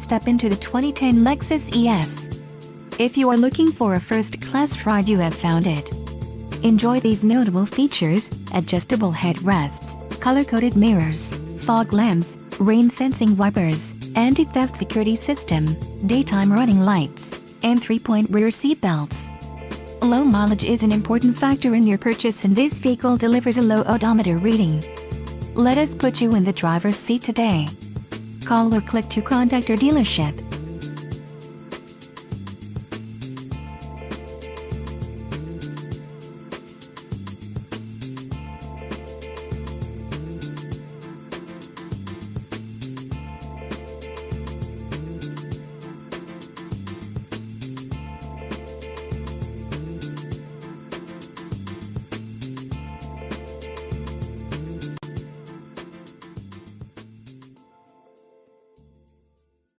step into the 2010 Lexus ES. If you are looking for a first-class ride, you have found it. Enjoy these notable features: adjustable headrests, color-coded mirrors, fog lamps, rain-sensing wipers, anti-theft security system, daytime running lights, and 3-point rear seatbelts. Low mileage is an important factor in your purchase, and this vehicle delivers a low odometer reading. Let us put you in the driver's seat today. Call or click to contact our dealership.